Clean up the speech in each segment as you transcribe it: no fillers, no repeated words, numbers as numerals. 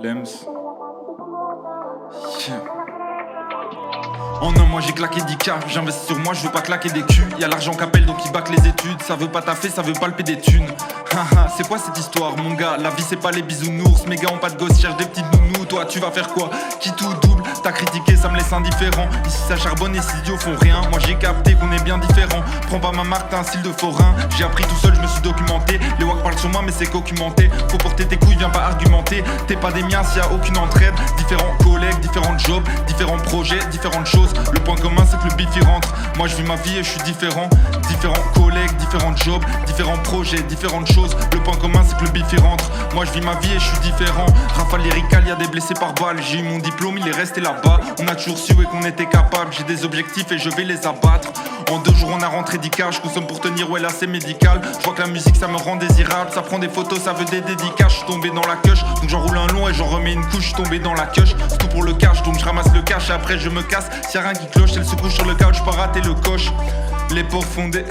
Lems. Yeah. En un mois j'ai claqué 10K, j'investis sur moi, je veux pas claquer des culs. Y'a l'argent qu'appelle donc il bac les études. Ça veut pas taffer, ça veut palper des thunes. Haha, c'est quoi cette histoire mon gars? La vie c'est pas les bisounours, mes gars ont pas de gosses, cherche des petites nounous. Toi tu vas faire quoi? Qui tout double? T'as critiqué, ça me laisse indifférent. Ici ça charbonne et ces idiots font rien. Moi j'ai capté qu'on est bien différents. Prends pas ma marque, t'as un style de forain. J'ai appris tout seul, je me suis documenté. Les wack parlent sur moi mais c'est documenté. Faut porter tes couilles, viens pas argumenter. T'es pas des miens s'il y a aucune entraide. Différents collègues, différents jobs, différents projets, différentes choses. Le point commun c'est que le bif y rentre. Moi je vis ma vie et je suis différent. Différents collègues, différents jobs, différents projets, différentes choses. Le point commun c'est que le bif y rentre. Moi je vis ma vie et je suis différent. Rafale lyrical, y'a des blessés par balle. J'ai eu mon diplôme, il est resté là-bas. On a toujours su et qu'on était capable. J'ai des objectifs et je vais les abattre. En 2 jours on a rentré 10K. Je consomme pour tenir, ouais là c'est médical. Je vois que la musique ça me rend désirable. Ça prend des photos, ça veut des dédicaces. Je suis tombé dans la queuche, donc j'en roule un long et j'en remets une couche. Je suis tombé dans la queuche, c'est tout pour le cash. Donc je ramasse le cash et après je me casse. S'il y a rien qui cloche, elle se couche sur le couch, pas rater le coche. Les ports fondés,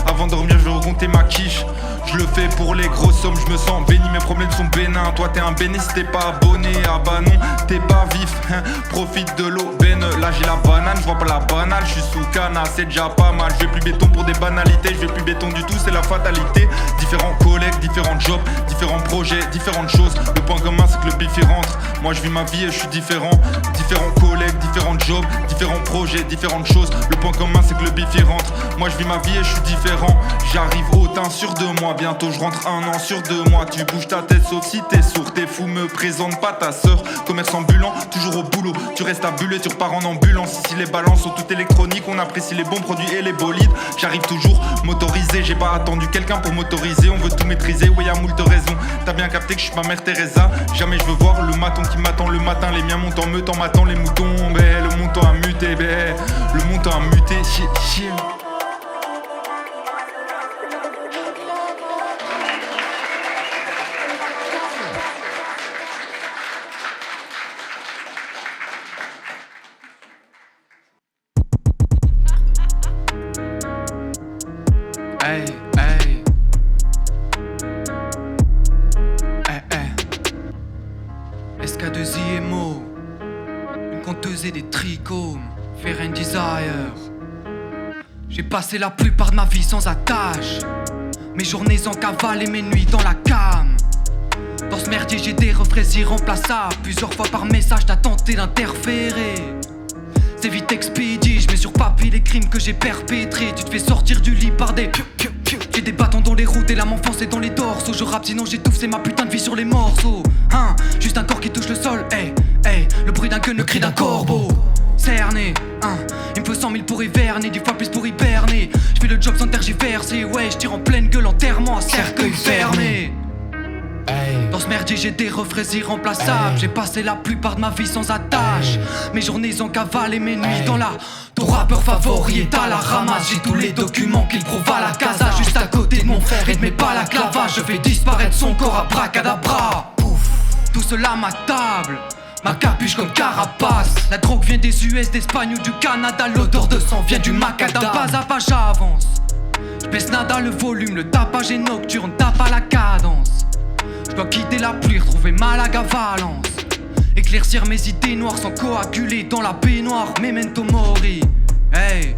avant de dormir je vais recompter ma quiche. Je le fais pour les grosses sommes, je me sens béni, mes problèmes sont bénins. Toi t'es un béni si t'es pas abonné. Ah bah non, t'es pas vif, hein. Profite de l'aubaine, là j'ai la banane, je vois pas la banale, je suis sous canne, c'est déjà pas mal. Je vais plus béton pour des banalités, je vais plus béton du tout, c'est la fatalité. Différents collègues, différents jobs, différents projets, différentes choses. Le point commun c'est que le bif y rentre. Moi je vis ma vie et je suis différent. Différents collègues, différents jobs, différents projets, différentes choses. Le point commun c'est que le bif y rentre. Moi je vis ma vie et je suis différent. J'arrive au teint sur 2 mois. Bientôt je rentre 1 an sur 2 mois. Tu bouges ta tête sauf si t'es sourd. T'es fou, me présente pas ta sœur. Commerce ambulant, toujours au boulot. Tu restes à bulle et tu repars en ambulance. Ici les balances sont toutes électroniques. On apprécie les bons produits et les bolides. J'arrive toujours motorisé. J'ai pas attendu quelqu'un pour m'autoriser. On veut tout maîtriser, ouais y'a moult raisons. T'as bien capté que je suis pas mère Teresa. Jamais je veux voir le maton qui m'attend le matin. Les miens montent en meute en m'attend les moutons. Le montant a muté, le montant a muté. Chill. Hey, hey. SK2IMO, une conteuse et des trichomes, faire un desire. J'ai passé la plupart de ma vie sans attache, mes journées en cavale et mes nuits dans la cam. Dans ce merdier j'ai des refrains irremplaçables. Plusieurs fois par message t'as tenté d'interférer. C'est vite expédié, je mets sur papier les crimes que j'ai perpétrés. Tu te fais sortir du lit par des j'ai des bâtons dans les roues, des lames enfoncées dans les dorsaux. Je rappe sinon j'étouffe, c'est ma putain de vie sur les morceaux. Hein, juste un corps qui touche le sol, hey, hey. Le bruit d'un gun, le cri d'un corbeau. Cerné, hein, il me faut 100 000 pour hiverner, 10 fois plus pour hiberner. Je fais le job sans tergiverser, ouais, je tire en pleine gueule, enterrement à cercueil fermé. Dans ce merdier j'ai des refrains irremplaçables. J'ai passé la plupart de ma vie sans attache. Mes journées en cavale et mes nuits dans la. Ton rappeur favori est à la ramasse. J'ai tous les documents qu'il prouve à la casa. Juste à côté de mon frère et de mes balaclavas. Je fais disparaître son corps à bracadabra. Tout cela ma table, ma capuche comme carapace. La drogue vient des US, d'Espagne ou du Canada. L'odeur de sang vient du macadam. Pas à pas j'avance, je baisse nada le volume. Le tapage est nocturne, tape à la cadence. Je dois quitter la pluie, retrouver Malaga Valence. Éclaircir mes idées noires sans coaguler dans la baignoire. Memento mori, hey.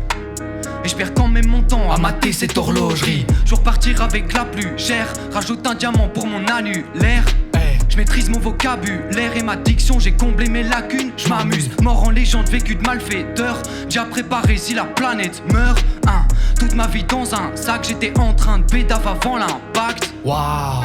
Et je perds quand même mon temps à mater cette horlogerie. Je repartir avec la plus chère. Rajoute un diamant pour mon annulaire. Je maîtrise mon vocabulaire et ma diction. J'ai comblé mes lacunes, je m'amuse. Mort en légende, vécu de malfaiteur. Déjà préparé si la planète meurt, hein. Toute ma vie dans un sac. J'étais en train de bédave avant l'impact. Waouh.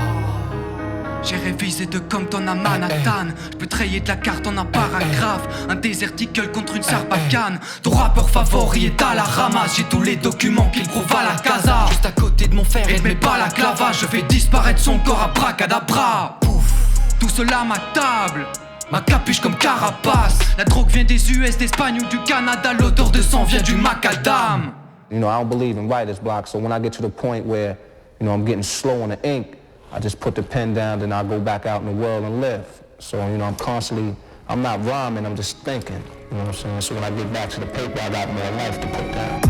J'ai révisé de Compton à Manhattan. J'peux trayer de la carte en un paragraphe. Un déserticle contre une sarbacane. Ton rappeur favori est à la ramasse. J'ai tous les documents qu'il prouve à la casa. Juste à côté de mon frère et de mes balaclavas. Je fais disparaître son corps à bracadabra. Pouf. Tout cela ma table, ma capuche comme carapace. La drogue vient des US, d'Espagne ou du Canada. L'odeur de sang vient du macadam. You know, I don't believe in writer's block. So when I get to the point where, you know, I'm getting slow on the ink, I just put the pen down, then I go back out in the world and live. So, you know, I'm not rhyming, I'm just thinking. You know what I'm saying? So when I get back to the paper, I got more life to put down.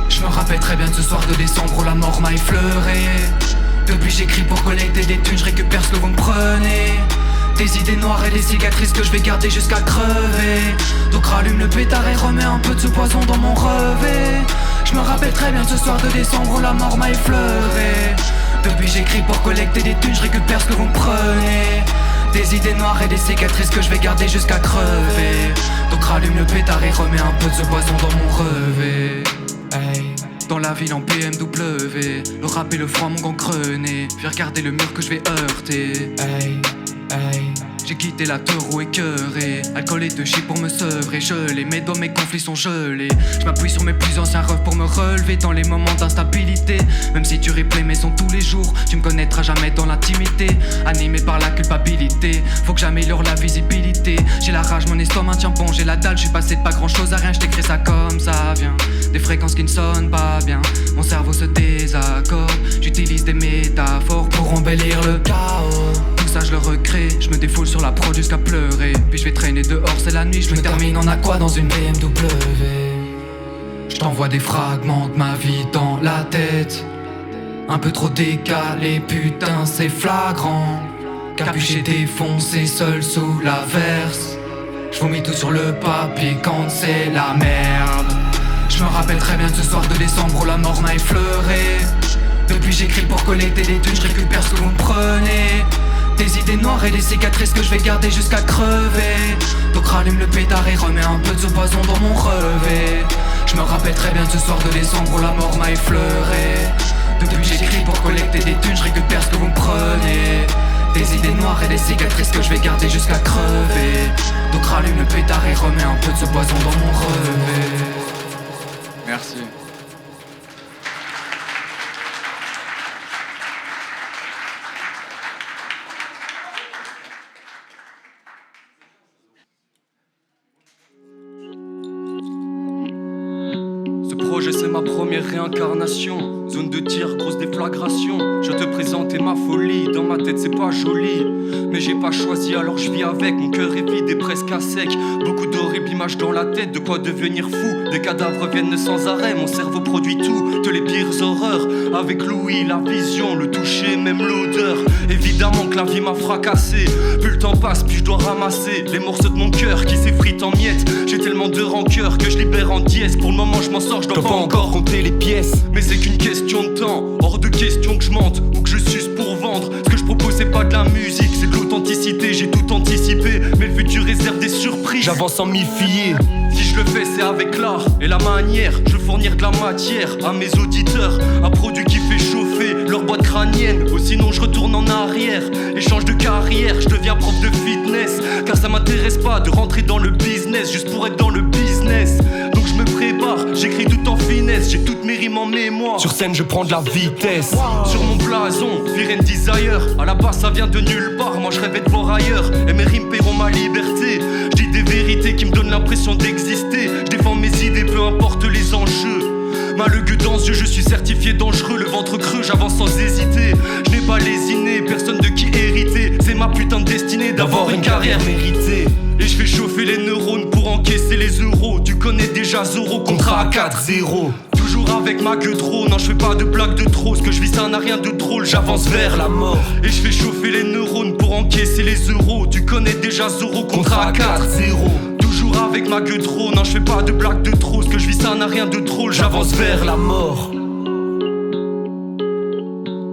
Je me rappelle très bien de ce soir de décembre où la mort m'a effleuré. Depuis j'écris pour collecter des thunes, je récupère ce que vous me prenez. Des idées noires et des cicatrices que je vais garder jusqu'à crever. Donc rallume le pétard et remets un peu de ce poison dans mon revêt. Je me rappelle très bien de ce soir de décembre où la mort m'a effleuré. Depuis j'écris pour collecter des thunes, je récupère ce que vous me prenez. Des idées noires et des cicatrices que je vais garder jusqu'à crever. Donc rallume le pétard et remets un peu de ce poison dans mon revêt. Hey. Dans la ville en BMW, le rap et le froid m'ont gangrené. Puis regarder le mur que je vais heurter. Hey, hey. J'ai quitté la taureau écœuré. Alcool et de shit pour me sevrer. Gelé, mes doigts, mes conflits sont gelés. Je m'appuie sur mes plus anciens refs pour me relever dans les moments d'instabilité. Même si tu replay mes sons tous les jours, tu me connaîtras jamais dans l'intimité. Animé par la culpabilité, faut que j'améliore la visibilité. J'ai la rage, mon estomac tient bon. J'ai la dalle, je suis passé de pas grand chose à rien. Je t'écris ça comme ça vient. Des fréquences qui ne sonnent pas bien. Mon cerveau se désaccorde. J'utilise des métaphores pour embellir le chaos. Je le recrée, je me défoule sur la prod jusqu'à pleurer. Puis je vais traîner dehors, c'est la nuit, je me termine en aqua dans une BMW. Je t'envoie des fragments de ma vie dans la tête. Un peu trop décalé, putain c'est flagrant. Capuché, défoncé, seul sous l'averse. Je vomis tout sur le papier quand c'est la merde. Je me rappelle très bien de ce soir de décembre où la mort m'a effleuré. Depuis j'écris pour collecter des thunes, je récupère ce que vous me prenez. Des idées noires et des cicatrices que je vais garder jusqu'à crever. Donc rallume le pétard et remets un peu de ce poison dans mon revêt. Je me rappelle très bien de ce soir de décembre où la mort m'a effleuré. Depuis j'écris pour collecter des thunes, je récupère ce que vous me prenez. Des idées noires et des cicatrices que je vais garder jusqu'à crever. Donc rallume le pétard et remets un peu de ce poison dans mon revêt. Merci. C'est ma première réincarnation. Zone de tir, grosse déflagration. Je te présentais ma folie. Dans ma tête c'est pas joli, mais j'ai pas choisi alors je vis avec. Mon cœur est vide et presque à sec. Beaucoup d'horribles images dans la tête. De quoi devenir fou. Des cadavres viennent sans arrêt. Mon cerveau produit toutes les pires horreurs. Avec l'ouïe, la vision, le toucher, même l'odeur. Évidemment que la vie m'a fracassé. Plus le temps passe, plus je dois ramasser les morceaux de mon cœur qui s'effritent en miettes. J'ai tellement de rancœur que je libère en dièse. Pour le moment je m'en sors, je dois pas encore compter les pièces. Mais c'est qu'une question de temps. Hors de question que je mente ou que je suce pour vendre. Ce que je propose c'est pas de la musique, c'est de l'authenticité. J'ai tout anticipé, mais le futur réserve des surprises. J'avance sans m'y fier. Si je le fais c'est avec l'art et la manière. Je veux fournir de la matière à mes auditeurs. Un produit qui fait chauffer leur boîte crânienne. Ou sinon je retourne en arrière et change de carrière. Je deviens prof de fitness. Car ça m'intéresse pas de rentrer dans le business juste pour être dans le business. Donc je me prépare, j'écris tout en finesse. J'ai toutes mes rimes en mémoire. Sur scène je prends de la vitesse. Sur mon blason, Fear and Desire. À la base ça vient de nulle part. Moi je rêvais de voir ailleurs. Et mes rimes paieront ma liberté. Je dis des vérités qui me donnent l'impression d'exister. Je défends mes idées peu importe les enjeux. Malugueux dans les yeux, je suis certifié dangereux. Le ventre creux, j'avance sans hésiter. Je n'ai pas lésiné, personne de qui hériter. C'est ma putain de destinée d'avoir une carrière méritée. Et je fais chauffer les neurones pour encaisser les euros. Tu connais déjà Zoro, contrat à 4-0. Toujours avec ma gueule trop, non je fais pas de blagues de trop. Ce que je vis ça n'a rien de drôle, j'avance vers la mort. Et je fais chauffer les neurones pour encaisser les euros. Tu connais déjà Zoro, contrat à 4-0. Toujours avec ma gueule trop, non je fais pas de blagues de trop. Ce que je vis ça n'a rien de drôle, j'avance vers la mort.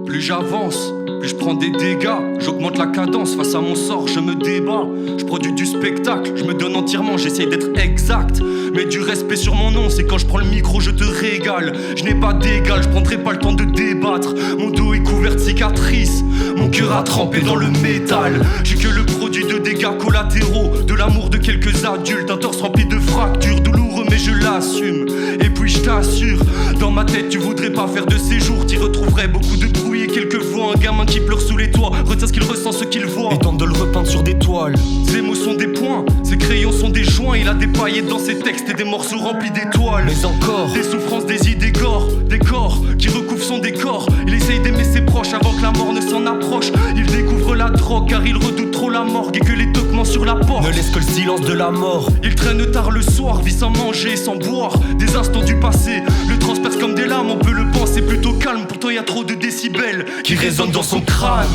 Plus j'avance, plus je prends des dégâts. J'augmente la cadence, face à mon sort je me débat. Je produis du spectacle, je me donne entièrement, j'essaye d'être exact. Mais du respect sur mon nom, c'est quand je prends le micro je te régale. Je n'ai pas d'égal, je prendrai pas le temps de débattre. Mon dos est couvert de cicatrices, mon cœur a trempé dans le métal. J'ai que le produit de dégâts collatéraux, de l'amour de quelques adultes. Un torse rempli de fractures, douloureux mais je l'assume. Et puis je t'assure, dans ma tête tu voudrais pas faire de séjour. T'y retrouverais beaucoup de bruit et quelquefois un gamin qui pleure sous les toits. Retient ce qu'il ressent, ce qu'il voit, et tente de le repeindre sur des toiles. Ses mots sont des points, ses crayons sont des joints. Il a des paillettes dans ses textes et des morceaux remplis d'étoiles. Mais encore, des souffrances, des idées gore, des corps qui recouvrent son décor. Il essaye d'aimer ses proches avant que la mort ne s'en approche. Il découvre la drogue car il redoute trop la morgue et que les toquements sur la porte ne laissent que le silence de la mort. Il traîne tard le soir, vit sans manger, sans boire. Des instants du passé, le transperce comme des lames, on peut le penser plutôt calme. Pourtant y a trop de décibels qui qui résonne dans son crâne.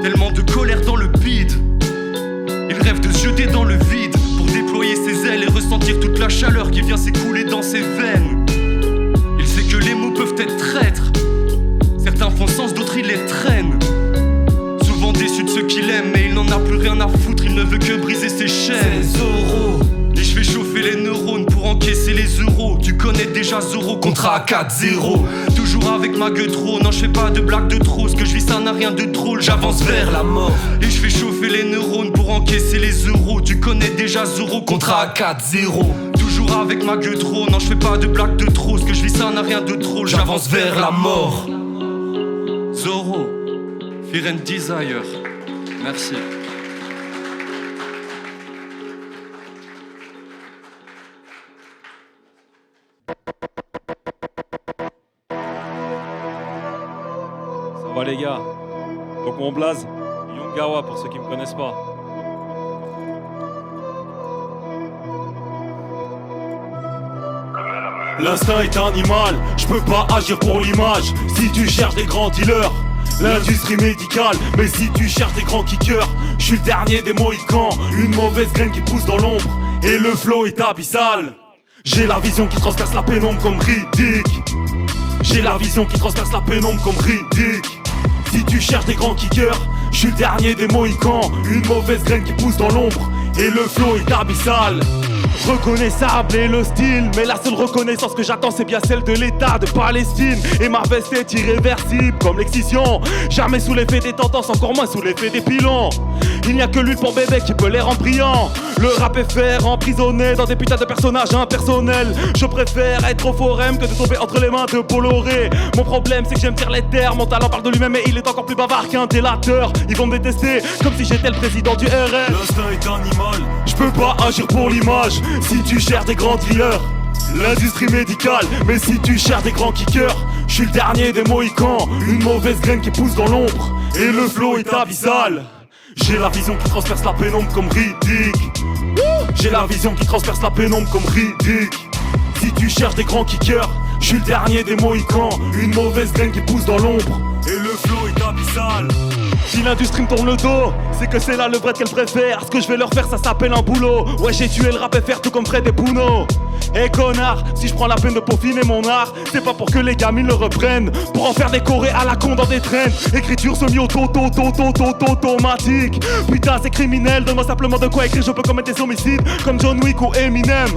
Tellement de colère dans le bide, il rêve de se jeter dans le vide pour déployer ses ailes et ressentir toute la chaleur qui vient s'écouler dans ses veines. Il sait que les mots peuvent être traîtres, certains font sens, d'autres ils les traînent. Souvent déçu de ceux qu'il aime, mais il n'en a plus rien à foutre, il ne veut que briser ses chaînes. Et je fais chauffer les neurones pour encaisser les euros. Tu connais déjà Zoro, contrat à 4-0. Toujours avec ma gueule trop, non je fais pas de blagues de trop. Ce que je vis ça n'a rien de drôle, j'avance vers la mort. Et je fais chauffer les neurones pour encaisser les euros. Tu connais déjà Zoro, contrat à 4-0. Toujours avec ma gueule trop, non je fais pas de blagues de trop. Ce que je vis ça n'a rien de drôle, j'avance vers la mort. Zoro, Fear and Desire. Merci. Ça va les gars, donc on blaze Yungawa pour ceux qui me connaissent pas. L'instinct est animal, je peux pas agir pour l'image. Si tu cherches des grands dealers, l'industrie médicale. Mais si tu cherches des grands kickers, je suis le dernier des mohicans. Une mauvaise graine qui pousse dans l'ombre, et le flow est abyssal. J'ai la vision qui transperce la pénombre comme Riddick. J'ai la vision qui transperce la pénombre comme Riddick. Si tu cherches des grands kickers, je suis le dernier des mohicans. Une mauvaise graine qui pousse dans l'ombre, et le flow est abyssal. Reconnaissable est le style, mais la seule reconnaissance que j'attends c'est bien celle de l'État de Palestine. Et ma veste est irréversible comme l'excision. Jamais sous l'effet des tendances, encore moins sous l'effet des pilons. Il n'y a que l'huile pour bébé qui peut les rendre brillants. Le rap est faire emprisonné dans des putains de personnages impersonnels. Je préfère être au forum que de tomber entre les mains de Bolloré. Mon problème c'est que j'aime dire les terres. Mon talent parle de lui-même et il est encore plus bavard qu'un délateur. Ils vont me détester comme si j'étais le président du RN. L'instinct est animal, je peux pas agir pour l'image. Si tu cherches des grands dealers, l'industrie médicale. Mais si tu cherches des grands kickers, je suis le dernier des mohicans. Une mauvaise graine qui pousse dans l'ombre, et le flow est abyssal. J'ai la vision qui transperce la pénombre comme Riddick. J'ai la vision qui transperce la pénombre comme Riddick. Si tu cherches des grands kickers, je suis le dernier des mohicans. Une mauvaise graine qui pousse dans l'ombre, et le flow est abyssal. Si l'industrie me tourne le dos, c'est que c'est la levrette qu'elle préfère. Ce que je vais leur faire, ça s'appelle un boulot. Ouais, j'ai tué le rap FR tout comme Fred et Puno. Eh connard, si je prends la peine de peaufiner mon art, c'est pas pour que les gamines le reprennent, pour en faire des chorés à la con dans des traînes. Écriture semi-automatique. Putain c'est criminel, donne-moi simplement de quoi écrire. Je peux commettre des homicides comme John Wick ou Eminem.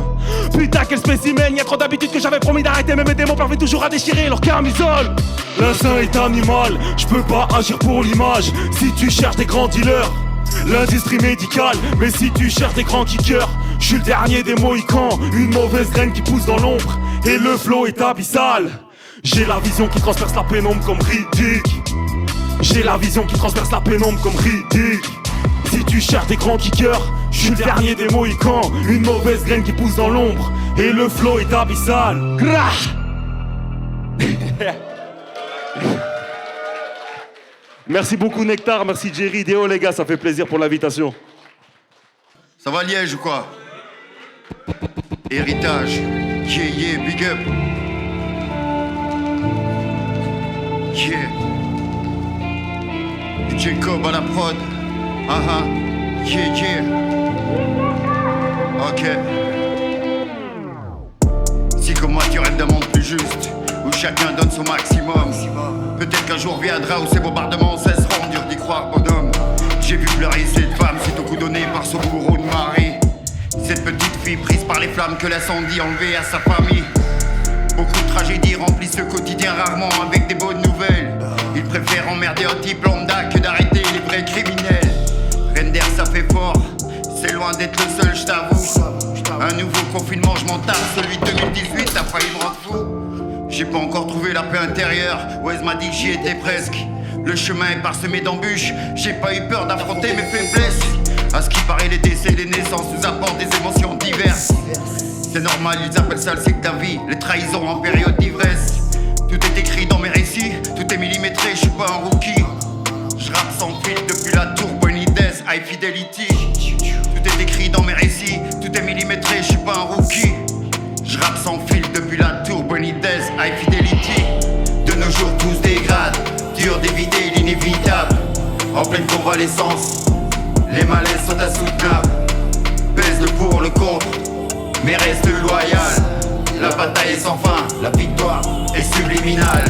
Putain quel spécimen, y'a trop d'habitude que j'avais promis d'arrêter. Mais mes démons parviennent toujours à déchirer leur camisole. L'instinct est animal, je peux pas agir pour l'image. Si tu cherches des grands dealers, l'industrie médicale. Mais si tu cherches des grands kickers, je suis le dernier des mohicans. Une mauvaise graine qui pousse dans l'ombre, et le flow est abyssal. J'ai la vision qui transperce la pénombre comme Riddick. J'ai la vision qui transperce la pénombre comme Riddick. Si tu cherches des grands kickers, je suis le dernier des mohicans. Une mauvaise graine qui pousse dans l'ombre, et le flow est abyssal. Merci beaucoup Nectar, merci Jerry, Déo les gars, ça fait plaisir pour l'invitation. Ça va Liège ou quoi? Héritage, yeah, big up. Yeah. DJ Cobb à la prod. Yeah. Ok. Si comme moi tu rêves d'un monde plus juste, où chacun donne son maximum, peut-être qu'un jour viendra où ces bombardements cesseront. Dur d'y croire, bonhomme. J'ai vu pleurer cette femme suite au coup donné par son bourreau de mari. Cette petite fille prise par les flammes que l'incendie enlevait à sa famille. Beaucoup de tragédies remplissent ce quotidien rarement avec des bonnes nouvelles. Ils préfèrent emmerder un type lambda que d'arrêter les vrais criminels. Reine d'air ça fait fort, c'est loin d'être le seul, je t'avoue. Un nouveau confinement, je m'en tape, celui de 2018 a failli me rendre fou. J'ai pas encore trouvé la paix intérieure, Wes m'a dit que j'y étais presque. Le chemin est parsemé d'embûches, j'ai pas eu peur d'affronter mes faiblesses. À ce qui paraît, les décès, les naissances nous apportent des émotions diverses. C'est normal, ils appellent ça le cycle de la vie, les trahisons en période d'ivresse. Tout est écrit dans mes récits, tout est millimétré, je suis pas un rookie. Je rappe sans fil depuis la tour Benitez, High Fidelity. Tout est écrit dans mes récits, tout est millimétré, je suis pas un rookie. Je rappe sans fil depuis la tour Benitez, High Fidelity. De nos jours tout se dégrade, dur des en pleine convalescence. Les malaises sont insoutenables, pèse le pour, le contre, mais reste loyal. La bataille est sans fin, la victoire est subliminale.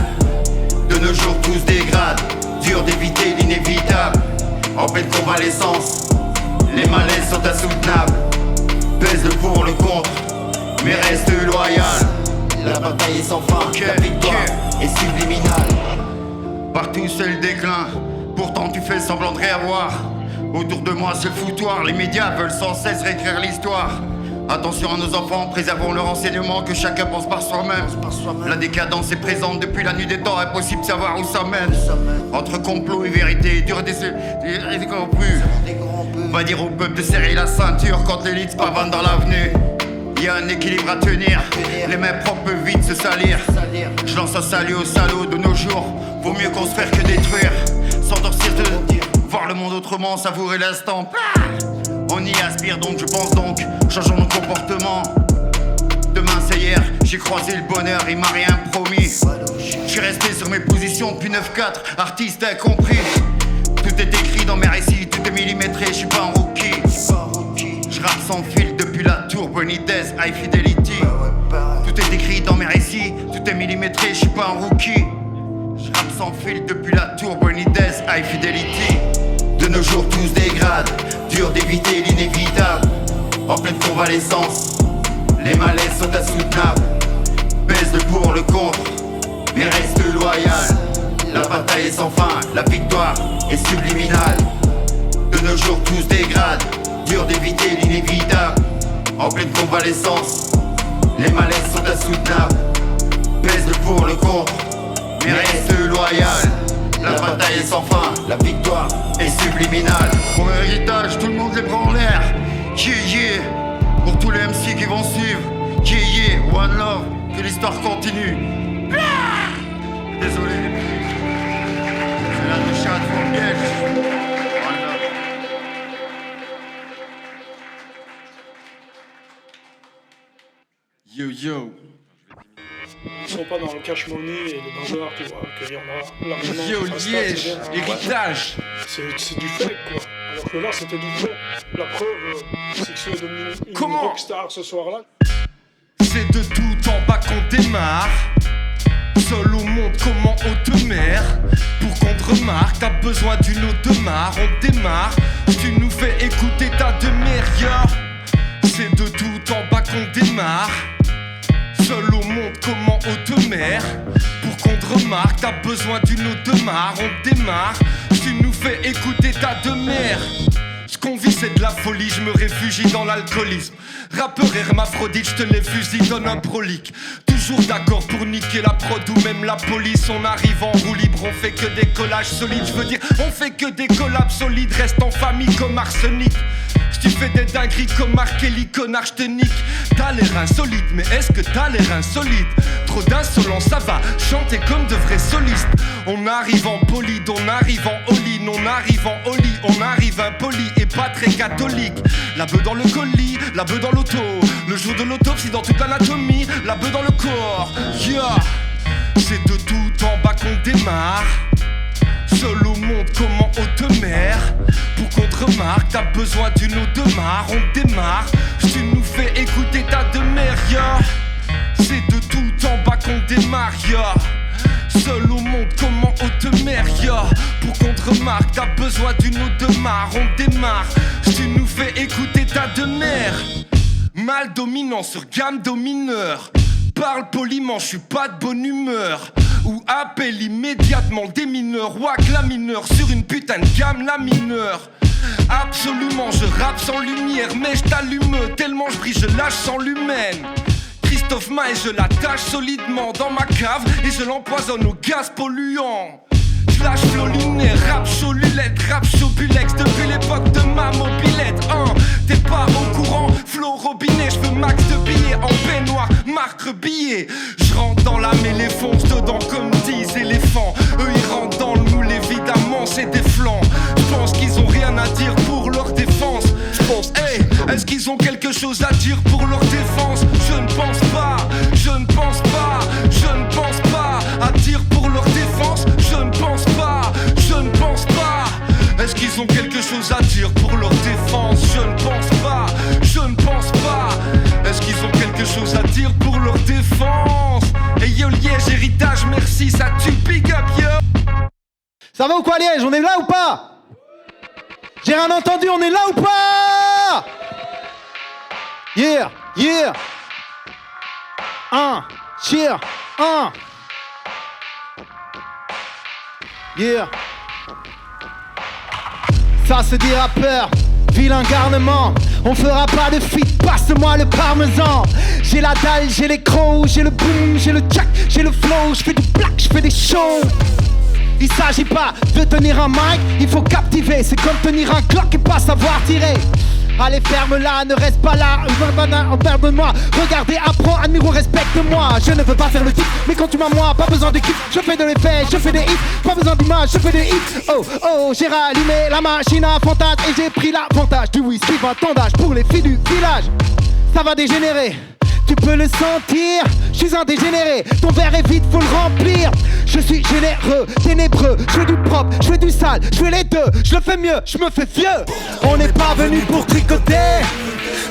De nos jours tout se dégrade, dur d'éviter l'inévitable. En pleine convalescence, les malaises sont insoutenables, pèse le pour, le contre, mais reste loyal. La bataille est sans fin, la victoire est subliminale. Partout c'est le déclin, pourtant tu fais semblant de rien voir. Autour de moi c'est le foutoir, les médias veulent sans cesse réécrire l'histoire. Attention à nos enfants, préservons leur enseignement, que chacun pense par soi-même. La décadence est présente depuis la nuit des temps, impossible de savoir où ça mène. Entre complot et vérité, dur et décorrompu. Va dire au peuple de serrer la ceinture quand l'élite se pavane dans l'avenue. Y'a un équilibre à tenir, les mains propres peuvent vite se salir. Je lance un salut aux salauds de nos jours, vaut mieux construire que détruire. S'endorcir de voir le monde autrement, savourer l'instant. On y aspire donc, je pense donc, changeons nos comportements. Demain c'est hier, j'ai croisé le bonheur, il m'a rien promis. Je suis resté sur mes positions depuis 9-4, artiste incompris. Tout est écrit dans mes récits, tout est millimétré, je suis pas un rookie. Je rappe sans fil depuis la tour, Benitez, High Fidelity. Tout est écrit dans mes récits, tout est millimétré, je suis pas un rookie. Je rappe sans fil depuis la tour, Benitez, High Fidelity. De nos jours tout se dégrade, dur d'éviter l'inévitable. En pleine convalescence, les malaises sont insoutenables. Pèse le pour, le contre, mais reste loyal. La bataille est sans fin, la victoire est subliminale. De nos jours tout se dégrade, dur d'éviter l'inévitable. En pleine convalescence, les malaises sont insoutenables. Pèse le pour, le contre, mais reste loyal. La bataille est sans fin, la victoire est subliminale. Pour l'héritage, tout le monde les bras en l'air. Yeah. Pour tous les MC qui vont suivre. Yeah, one love, que l'histoire continue. Désolé les petits, c'est la douche à fond piège. One love. Yo. Ils sont pas dans le cash money et le dollar, tu vois, qu'il y en a largement. Yo, Liège, héritage. C'est du fake, quoi. Alors que là, c'était du vrai. La preuve, c'est que c'est devenu une rockstar ce soir-là. C'est de tout en bas qu'on démarre. Seul au monde, comment on te mère. Pour qu'on te remarque, t'as besoin d'une eau de mare. On démarre, tu nous fais écouter ta demeure. C'est de tout en bas qu'on démarre. Seul au monde, comment on te mère. Pour qu'on te remarque, t'as besoin d'une eau de mare. On démarre, tu nous fais écouter ta demeure. Ce qu'on vit c'est de la folie, je me réfugie dans l'alcoolisme. Rappeur hermaphrodite, je te les fusille, donne un prolique. Toujours d'accord pour niquer la prod ou même la police. On arrive en roue libre, on fait que des collages solides. Je veux dire, on fait que des collabs solides. Reste en famille comme arsenic. Si tu fais des dingueries comme Mark Kelly, connard, je te nique. T'as l'air insolite, mais est-ce que t'as l'air insolite? Trop d'insolence, ça va chanter comme de vrais solistes. On arrive en bolide, on arrive en all-in, on arrive en holly, on arrive impoli et pas très catholique. La bœuf dans le colis, la bœuf dans l'auto. Le jour de l'autopsie dans toute l'anatomie, la bœuf dans le corps. Yeah, c'est de tout en bas qu'on démarre. Seul au monde, comment on te mère. Pour qu'on te remarque, t'as besoin d'une eau de mare. On démarre, tu nous fais écouter ta demeure, yeah. C'est de tout en bas qu'on démarre, yeah. Seul au monde, comment on te mère, yeah. Pour qu'on te remarque, t'as besoin d'une eau de mare. On démarre, tu nous fais écouter ta demeure. Mal dominant sur gamme domineur. Parle poliment, je suis pas de bonne humeur. Ou appelle immédiatement des mineurs. Wack la mineure sur une putain de gamme la mineure. Absolument je rappe sans lumière, mais je t'allume tellement je brille, je lâche sans l'humaine. Christophe Maé, je l'attache solidement dans ma cave et je l'empoisonne au gaz polluant. Je lâche flow lunaire, rap chaud lulette, rap chaud bulex depuis l'époque de ma mobilette. T'es pas au courant, flow robinet, je veux max de billets en peignoir, marque billet. Je rentre dans la mêlée, fonce dedans comme 10 éléphants. Eux ils rentrent dans le moule, évidemment c'est des flancs. Je pense qu'ils ont rien à dire pour leur défense. Hey, est-ce qu'ils ont quelque chose à dire pour leur défense? Je ne pense pas, je ne pense pas, je ne pense pas à dire pour leur défense. Je ne pense pas, je ne pense pas. si ça tue, big up yo. Ça va ou quoi Liège? On est là ou pas? J'ai rien entendu, on est là ou pas? Yeah, yeah. Cheer, yeah. Ça se dit rappeur, vilain garnement. On fera pas de feat, passe-moi le parmesan. J'ai la dalle, j'ai les crocs, j'ai le boom, j'ai le jack, j'ai le flow. J'fais du black, j'fais des shows. Il s'agit pas de tenir un mic, il faut captiver. C'est comme tenir un clock et pas savoir tirer. Allez ferme-la, ne reste pas là, pardonne-moi. Regardez, apprends, admire ou respecte-moi. Je ne veux pas faire le type, mais quand tu m'as moi, pas besoin de kiff. Je fais de l'effet, je fais des hits, pas besoin d'image, je fais des hits. Oh, oh, j'ai rallumé la machine à fantasme et j'ai pris l'avantage du whisky 20 ans d'âge pour les filles du village. Ça va dégénérer, tu peux le sentir, je suis un dégénéré, ton verre est vide, faut le remplir. Je suis généreux, ténébreux, je veux du propre, je veux du sale, je veux les deux, je le fais mieux, je me fais vieux. On n'est pas venu pour tricoter,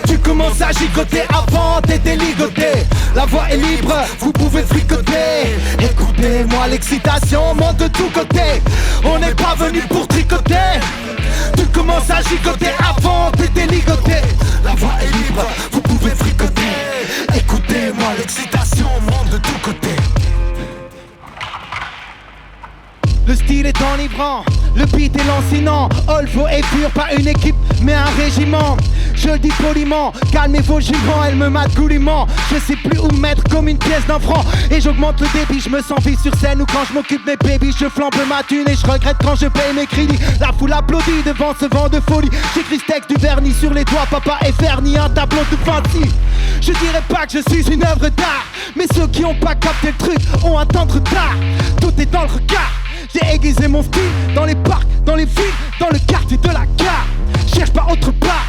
tu commences à gigoter avant t'étais ligoté. La voix est libre, vous pouvez fricoter. Écoutez-moi, l'excitation monte de tous côtés. On n'est pas venu pour tricoter, tu commences à gigoter avant t'étais ligoté. La voix est libre, vous pouvez fricoter. Écoutez-moi, l'excitation monte de tous côtés. Le style est enivrant, le beat est lancinant. Olvo est pur, pas une équipe, mais un régiment. Je le dis poliment, calmez vos juments, elle me mate gouliment. Je sais plus où mettre comme une pièce d'un franc. Et j'augmente le débit, je me sens vif sur scène. Ou quand je m'occupe mes babies, je flambe ma thune. Et je regrette quand je paye mes crédits. La foule applaudit devant ce vent de folie. J'écris ce texte du vernis sur les doigts, papa est verni, un tableau de fancy. Je dirais pas que je suis une œuvre d'art, mais ceux qui ont pas capté le truc ont un temps de retard. Tout est dans le regard. J'ai aiguisé mon style dans les parcs, dans les villes, dans le quartier de la gare. Cherche pas autre part,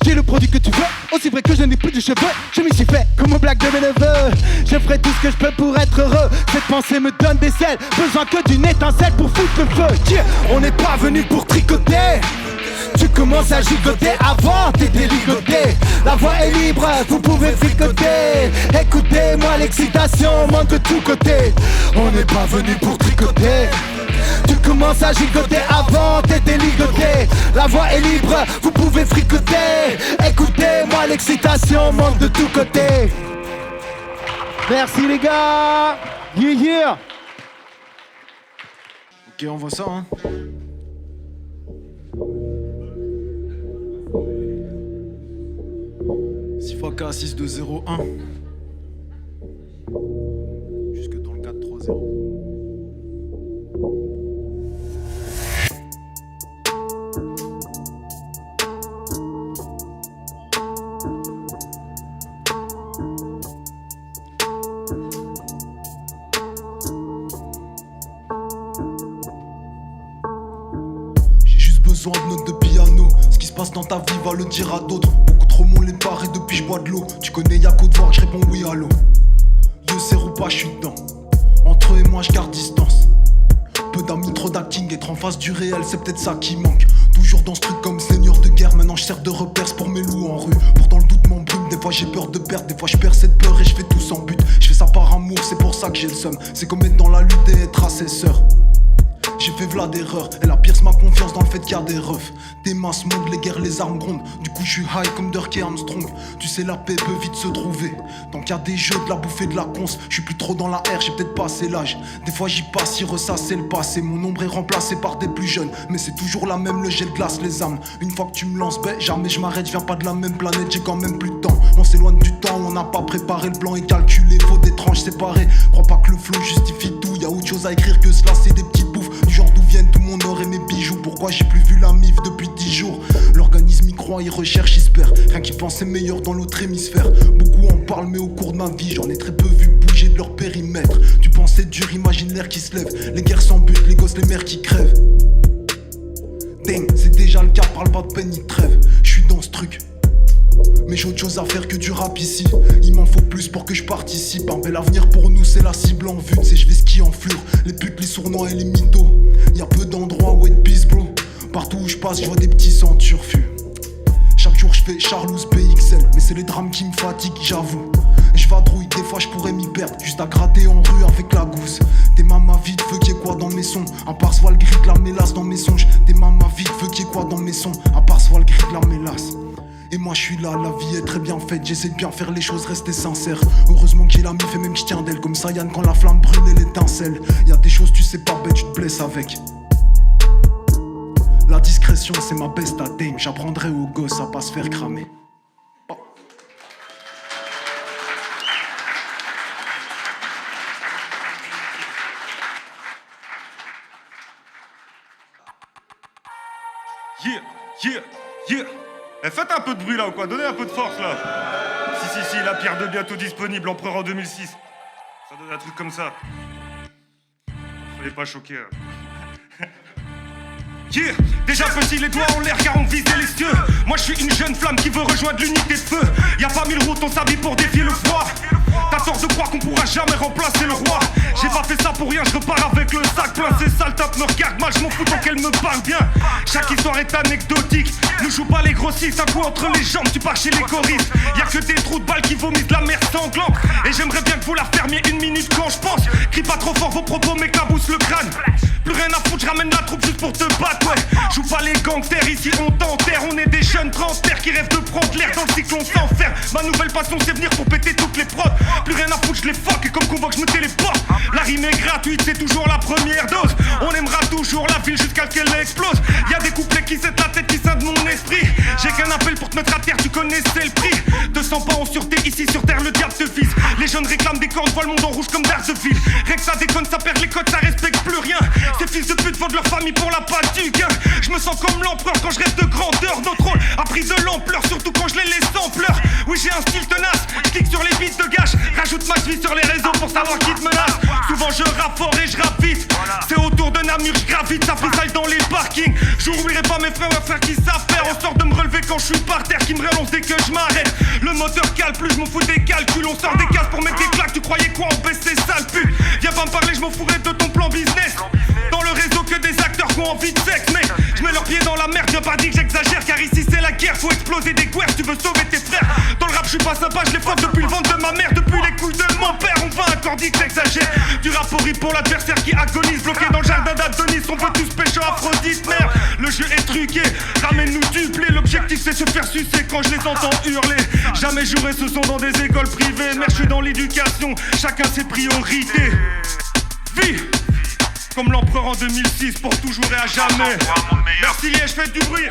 j'ai le produit que tu veux. Aussi vrai que je n'ai plus de cheveux, je m'y suis fait comme au blague de mes neveux. Je ferai tout ce que je peux pour être heureux. Cette pensée me donne des ailes, besoin que d'une étincelle pour foutre le feu. Yeah. On n'est pas venu pour tricoter, tu commences à gigoter avant t'étais ligoté. La voix est libre, vous pouvez fricoter. Écoutez-moi, l'excitation monte de tous côtés. On n'est pas venu pour tricoter, tu commences à gigoter avant t'étais ligoté. La voix est libre, vous pouvez fricoter. Écoutez-moi, l'excitation monte de tous côtés. Merci les gars. Yeah yeah. Ok, on voit ça hein. Sifaka 6201 jusque dans le 430. Besoin de notes de piano, ce qui se passe dans ta vie va le dire à d'autres. Beaucoup trop m'ont les parés depuis je bois de l'eau. Tu connais y'a qu'au devoir que je réponds oui allô. Dieu sait ou pas je suis dedans, entre eux et moi je garde distance. Peu d'amis, trop d'acting, être en face du réel c'est peut-être ça qui manque. Toujours dans ce truc comme seigneur de guerre, maintenant je sers de repère pour mes loups en rue. Pourtant le doute m'embrume, des fois j'ai peur de perdre, des fois je perds cette peur et je fais tout sans but. Je fais ça par amour, c'est pour ça que j'ai le seum. C'est comme être dans la lutte et être assesseur. J'ai fait v'là d'erreurs, elle a pierce ma confiance dans le fait qu'il y a des refs. Des masses montent, les guerres, les armes grondent. Du coup je suis high comme Dirk et Armstrong. Tu sais la paix peut vite se trouver. Tant qu'il y a des jeux, de la bouffe et de la conce. Je suis plus trop dans la R, j'ai peut-être passé l'âge. Des fois j'y passe, y ressasser le passé. Mon ombre est remplacé par des plus jeunes. Mais c'est toujours la même, le gel glace les âmes. Une fois que tu me lances, ben jamais je m'arrête. Je viens pas de la même planète, j'ai quand même plus de temps. On s'éloigne du temps, on n'a pas préparé le plan et calculé. Faut des tranches séparées. Crois pas que le flow justifie tout. Y a autre chose à écrire que cela, c'est des petites bouffes. Du genre d'où viennent tout mon or et mes bijoux. Pourquoi j'ai plus vu la mif depuis 10 jours? L'organisme y croit, il recherche, il se perd. Rien qui pensait meilleur dans l'autre hémisphère. Beaucoup en parlent mais au cours de ma vie j'en ai très peu vu bouger de leur périmètre. Tu pensais dur, imagine l'air qui se lève. Les guerres sans but, les gosses, les mères qui crèvent. Dang, c'est déjà le cas, parle pas de peine, ni de trêve. J'suis dans ce truc, mais j'ai autre chose à faire que du rap ici. Il m'en faut plus pour que je participe. Un bel avenir pour nous, c'est la cible en vue. C'est je vais skier en fleur, les putes, les sournois et les mythos. Y'a peu d'endroits où être peace bro. Partout où je passe, je vois des petits sans turfu. Chaque jour je fais Charlouse PXL, mais c'est les drames qui me fatiguent, j'avoue. Je vadrouille, des fois je pourrais m'y perdre, juste à gratter en rue avec la gousse. Des mamas vite, veux qu'il y ait quoi dans mes sons, à part soit le gris de la mélasse dans mes songes. Des mamas vite, veux qu'il y ait quoi dans mes sons, à part soit le gris de la mélasse. Et moi je suis là, la vie est très bien faite, j'essaie de bien faire les choses, rester sincère. Heureusement que j'ai la mif et même je tiens d'elle, comme ça Yann quand la flamme brûle et l'étincelle. Y'a des choses tu sais pas bête, tu te blesses avec. La discrétion c'est ma best adame, j'apprendrai aux gosses à pas se faire cramer. Yeah. Eh, faites un peu de bruit là ou quoi, donnez un peu de force là. Si, la pierre de bientôt disponible, empereur en 2006. Ça donne un truc comme ça. Soyez pas choqués. Yeah. Déjà petit les doigts en l'air car on visait les cieux. Moi je suis une jeune flamme qui veut rejoindre l'unité de feu. Y'a pas mille routes, on s'habille pour défier le froid. T'as tort de croire qu'on pourra jamais remplacer le roi. J'ai pas fait ça pour rien, je repars avec le sac plein. Ces sales tapes me regardent mal, je m'en fous tant qu'elle me parle bien. Chaque histoire est anecdotique, ne joue pas les grossistes. Un coup entre les jambes, tu pars chez les choristes. Y'a que des trous de balles qui vomissent de la merde sanglante. Et j'aimerais bien que vous la fermiez une minute quand je pense. Crie pas trop fort vos propos m'éclaboussent le crâne. Plus rien à foutre, je ramène la troupe juste pour te battre, ouais. Joue pas les gangsters, ici on t'enterre. On est des jeunes trentenaires qui rêvent de prendre l'air. Dans le cyclone s'enferme. Ma nouvelle passion c'est venir pour péter toutes les prods. Plus rien à foutre, je les fuck et comme convoque je me téléporte. La rime est gratuite, c'est toujours la première dose. On aimera toujours la ville jusqu'à ce qu'elle explose. Y'a des couplets qui s'aident la tête, qui scindent mon esprit. J'ai qu'un appel pour te mettre à terre, tu connaissais le prix. 200 pas en sûreté, ici sur terre le diable te vise. Les jeunes réclament des cornes, voient le monde en rouge comme Daredevil. Rien que ça déconne, ça perd les codes, ça respecte plus rien. Ces fils de pute vendent leur famille pour la patte du gain. Je me sens comme l'empereur quand je rêve de grandeur. Notre rôle a pris de l'ampleur, surtout quand je les laisse en pleurs. Oui j'ai un style tenace, je clique sur les beats de gâche. Rajoute ma vie sur les réseaux pour savoir qui te menace. Souvent je rappe fort et je rappe vite. C'est autour de Namur, je gravite, ça freestyle dans les parkings. J'oublierai pas mes frères qui savent faire en sorte de me relever quand je suis par terre, qui me relance dès que je m'arrête. Le moteur cale plus, je m'en fous des calculs. On sort des cases pour mettre des claques, tu croyais quoi en baisse ces sales putes. Viens pas me parler, je m'en fourrais de ton plan business. Dans le réseau que des acteurs qui ont envie de sexe, mec. Je mets leurs pieds dans la merde, viens pas dire que j'exagère. Car ici c'est la guerre, faut exploser des guerres, tu veux sauver tes frères. Dans le rap je suis pas sympa, je les faute depuis le ventre de ma mère. Depuis les couilles de mon père, on va encore dire que j'exagère. Du rap horrible pour l'adversaire qui agonise. Bloqué dans le jardin d'Adonis, on veut tous pécho Aphrodite, merde. Le jeu est truqué, ramène-nous du blé. L'objectif c'est se faire sucer quand je les entends hurler. Jamais j'aurai ce son dans des écoles privées. Merde, je suis dans l'éducation, chacun ses priorités. Vie comme l'empereur en 2006 pour toujours et à jamais. Merci Liège, faites du bruit.